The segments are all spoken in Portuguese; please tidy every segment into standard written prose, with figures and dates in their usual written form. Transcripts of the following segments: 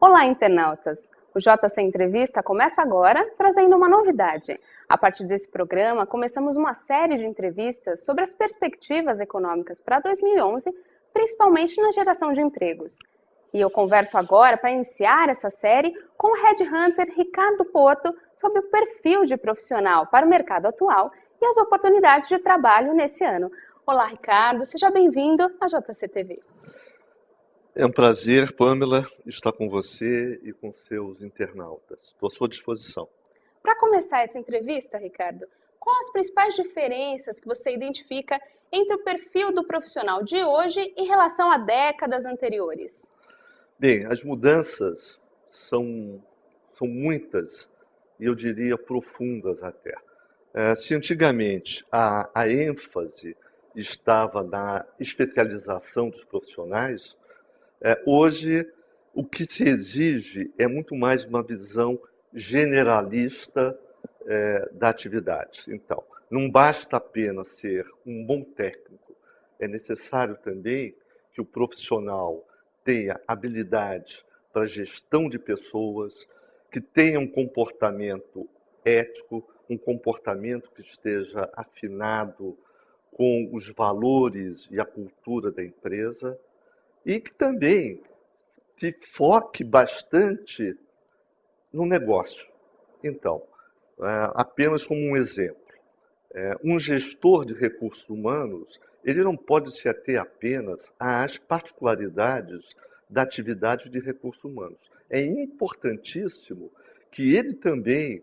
Olá, internautas! O JC Entrevista começa agora, trazendo uma novidade. A partir desse programa, começamos uma série de entrevistas sobre as perspectivas econômicas para 2011, principalmente na geração de empregos. E eu converso agora, para iniciar essa série, com o headhunter Ricardo Porto sobre o perfil de profissional para o mercado atual e as oportunidades de trabalho nesse ano. Olá, Ricardo, seja bem-vindo à JC TV. É um prazer, Pamela, estar com você e com seus internautas. Estou à sua disposição. Para começar essa entrevista, Ricardo, quais as principais diferenças que você identifica entre o perfil do profissional de hoje em relação a décadas anteriores? Bem, as mudanças são muitas e eu diria profundas até. Se antigamente a ênfase estava na especialização dos profissionais, hoje o que se exige é muito mais uma visão generalista da atividade. Então, não basta apenas ser um bom técnico, é necessário também que o profissional tenha habilidade para gestão de pessoas, que tenha um comportamento ético, um comportamento que esteja afinado com os valores e a cultura da empresa, e que também se foque bastante no negócio. Então, apenas como um exemplo, um gestor de recursos humanos, ele não pode se ater apenas às particularidades da atividade de recursos humanos. É importantíssimo que ele também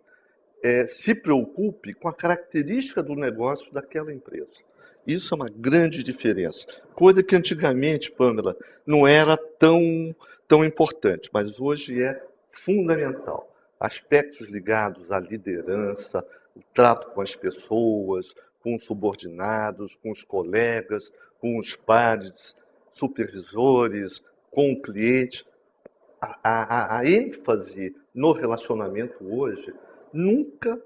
se preocupe com a característica do negócio daquela empresa. Isso é uma grande diferença. Coisa que antigamente, Pamela, não era tão importante, mas hoje é fundamental. Aspectos ligados à liderança, o trato com as pessoas, com os subordinados, com os colegas, com os pares, supervisores, com o cliente. A ênfase no relacionamento hoje nunca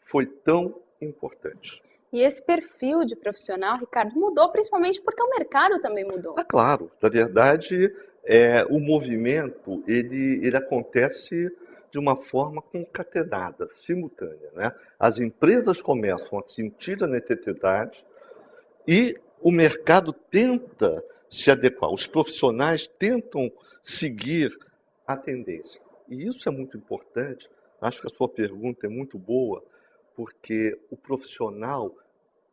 foi tão importante. E esse perfil de profissional, Ricardo, mudou principalmente porque o mercado também mudou. Claro, na verdade, o movimento ele acontece de uma forma concatenada, simultânea, né? As empresas começam a sentir a necessidade e o mercado tenta se adequar, os profissionais tentam seguir a tendência. E isso é muito importante, acho que a sua pergunta é muito boa, porque o profissional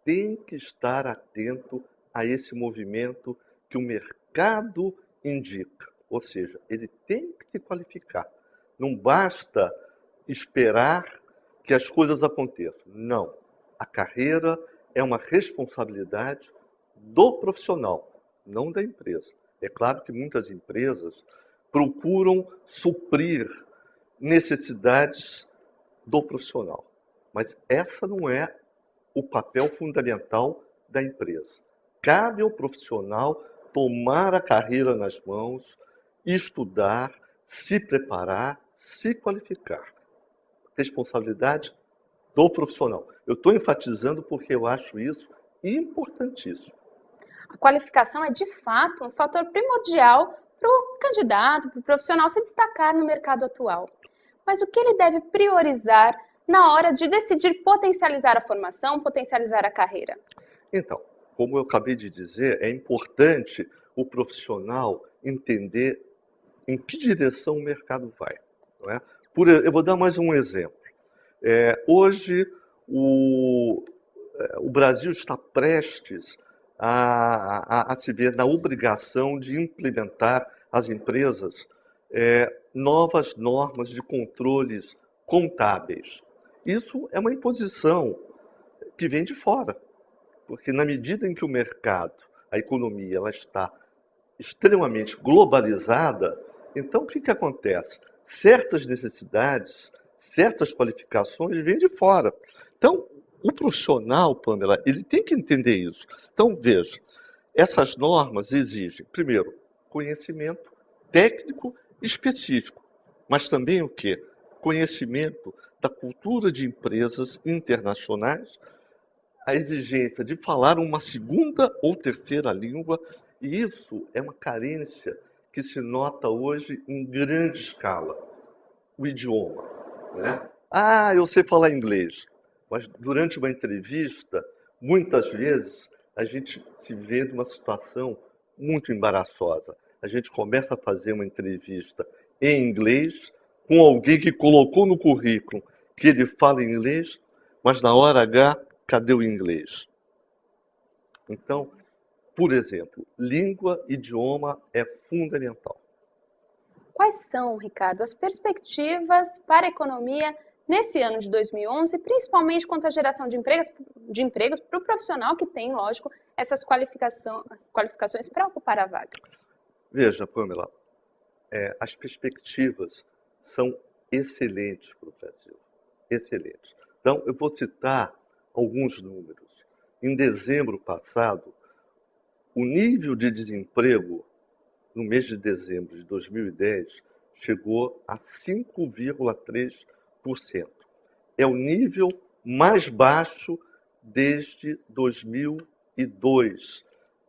tem que estar atento a esse movimento que o mercado indica. Ou seja, ele tem que se qualificar. Não basta esperar que as coisas aconteçam. Não. A carreira é uma responsabilidade do profissional, não da empresa. É claro que muitas empresas procuram suprir necessidades do profissional, mas essa não é o papel fundamental da empresa. Cabe ao profissional tomar a carreira nas mãos, estudar, se preparar, se qualificar. Responsabilidade do profissional. Eu estou enfatizando porque eu acho isso importantíssimo. A qualificação é, de fato, um fator primordial para o candidato, para o profissional se destacar no mercado atual. Mas o que ele deve priorizar na hora de decidir potencializar a formação, potencializar a carreira? Então, como eu acabei de dizer, é importante o profissional entender em que direção o mercado vai. Não é? Eu vou dar mais um exemplo. Hoje, o Brasil está prestes a se ver na obrigação de implementar as empresas novas normas de controles contábeis. Isso é uma imposição que vem de fora, porque na medida em que o mercado, a economia, ela está extremamente globalizada, então o que acontece? Certas necessidades, certas qualificações vêm de fora. Então, o profissional, Pamela, ele tem que entender isso. Então, veja, essas normas exigem, primeiro, conhecimento técnico específico, mas também o quê? Conhecimento da cultura de empresas internacionais, a exigência de falar uma segunda ou terceira língua, e isso é uma carência que se nota hoje em grande escala, o idioma, né? Ah, eu sei falar inglês, mas durante uma entrevista, muitas vezes a gente se vê numa situação muito embaraçosa. A gente começa a fazer uma entrevista em inglês com alguém que colocou no currículo que ele fala inglês, mas na hora H, cadê o inglês? Então, por exemplo, língua, idioma é fundamental. Quais são, Ricardo, as perspectivas para a economia nesse ano de 2011, principalmente quanto à geração de empregos para o profissional que tem, lógico, essas qualificações para ocupar a vaga? Veja, Pamela, as perspectivas são excelentes para o Brasil. Excelentes. Então, eu vou citar alguns números. Em dezembro passado, o nível de desemprego no mês de dezembro de 2010 chegou a 5,3%. É o nível mais baixo desde 2002,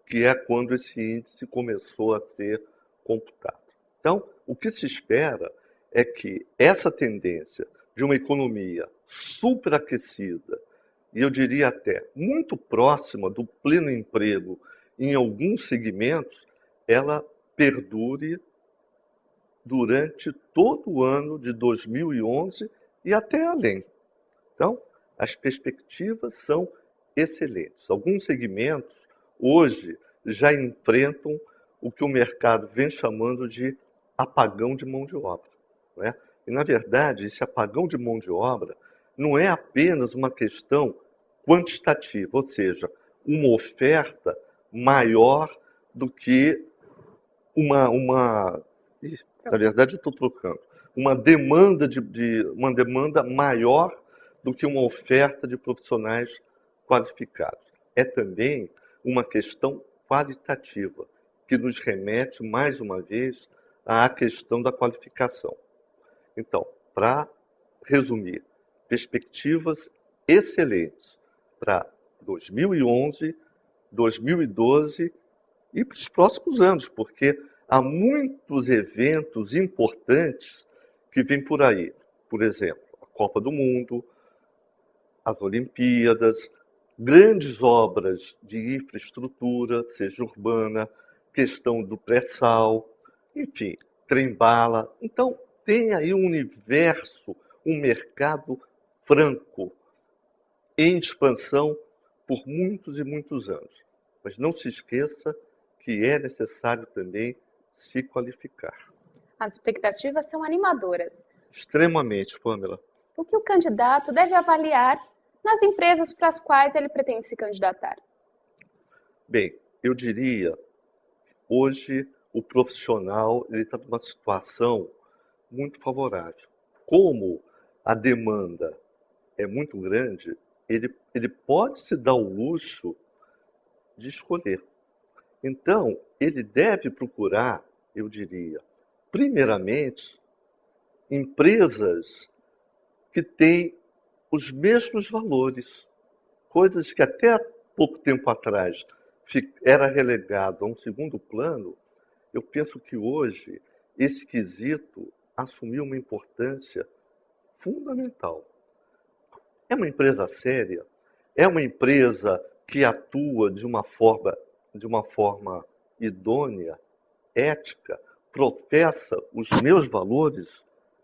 que é quando esse índice começou a ser computado. Então, o que se espera é que essa tendência de uma economia superaquecida, e eu diria até muito próxima do pleno emprego em alguns segmentos, ela perdure durante todo o ano de 2011 e até além. Então, as perspectivas são excelentes. Alguns segmentos hoje já enfrentam o que o mercado vem chamando de apagão de mão de obra, não é? E, na verdade, esse apagão de mão de obra não é apenas uma questão quantitativa, ou seja, uma oferta maior do que na verdade, eu estou trocando. Uma demanda maior do que uma oferta de profissionais qualificados. É também uma questão qualitativa, que nos remete, mais uma vez, à questão da qualificação. Então, para resumir, perspectivas excelentes para 2011, 2012 e para os próximos anos, porque há muitos eventos importantes que vêm por aí. Por exemplo, a Copa do Mundo, as Olimpíadas, grandes obras de infraestrutura, seja urbana, questão do pré-sal, enfim, trem-bala. Então, tem aí um universo, um mercado franco, em expansão por muitos e muitos anos. Mas não se esqueça que é necessário também se qualificar. As expectativas são animadoras. Extremamente, Pamela. O que o candidato deve avaliar nas empresas para as quais ele pretende se candidatar? Bem, eu diria, hoje o profissional está numa situação muito favorável. Como a demanda é muito grande, ele pode se dar o luxo de escolher. Então, ele deve procurar, eu diria, primeiramente, empresas que têm os mesmos valores, coisas que até há pouco tempo atrás era relegado a um segundo plano. Eu penso que hoje esse quesito assumiu uma importância fundamental. É uma empresa séria, é uma empresa que atua de uma forma idônea, ética, professa os meus valores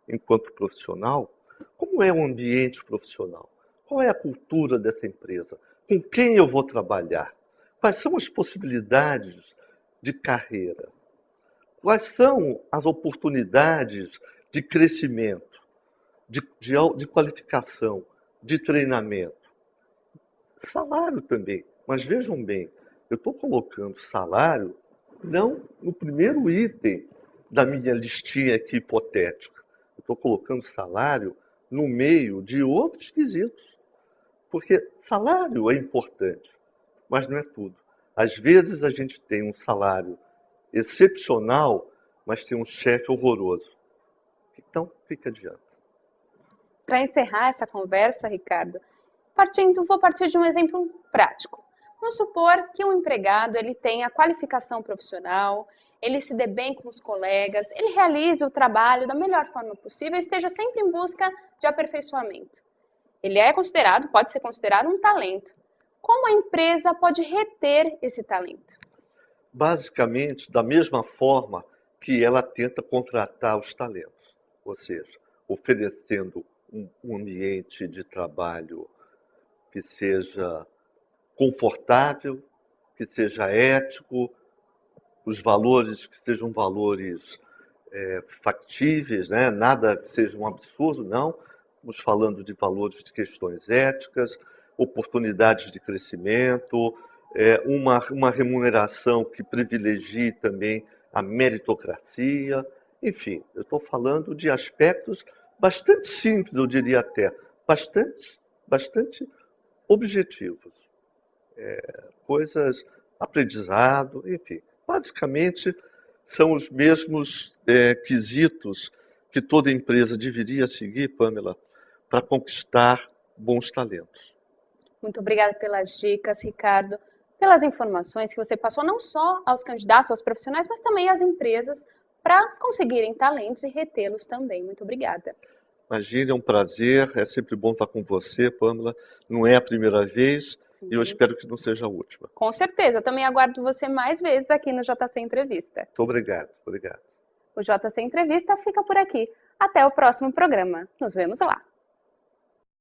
enquanto profissional. Como é o ambiente profissional? Qual é a cultura dessa empresa? Com quem eu vou trabalhar? Quais são as possibilidades de carreira? Quais são as oportunidades de crescimento, de qualificação, de treinamento? Salário também. Mas vejam bem, eu estou colocando salário não no primeiro item da minha listinha aqui hipotética. Eu estou colocando salário no meio de outros quesitos. Porque salário é importante, mas não é tudo. Às vezes a gente tem um salário excepcional, mas tem um chefe horroroso. Então, fique adiante. Para encerrar essa conversa, Ricardo, vou partir de um exemplo prático. Vamos supor que um empregado ele tenha qualificação profissional, ele se dê bem com os colegas, ele realize o trabalho da melhor forma possível e esteja sempre em busca de aperfeiçoamento. Ele é considerado, pode ser considerado um talento. Como a empresa pode reter esse talento? Basicamente, da mesma forma que ela tenta contratar os talentos, ou seja, oferecendo um ambiente de trabalho que seja confortável, que seja ético, os valores que sejam valores factíveis, né? Nada que seja um absurdo, não. Estamos falando de valores de questões éticas, oportunidades de crescimento, uma remuneração que privilegie também a meritocracia. Enfim, eu estou falando de aspectos bastante simples, eu diria até, bastante objetivos. Coisas, aprendizado, enfim. Basicamente, são os mesmos quesitos que toda empresa deveria seguir, Pamela, para conquistar bons talentos. Muito obrigada pelas dicas, Ricardo, pelas informações que você passou não só aos candidatos, aos profissionais, mas também às empresas para conseguirem talentos e retê-los também. Muito obrigada. Imagine, é um prazer, é sempre bom estar com você, Pamela. Não é a primeira vez e eu espero que não seja a última. Com certeza, eu também aguardo você mais vezes aqui no JC Entrevista. Muito obrigado. O JC Entrevista fica por aqui. Até o próximo programa. Nos vemos lá.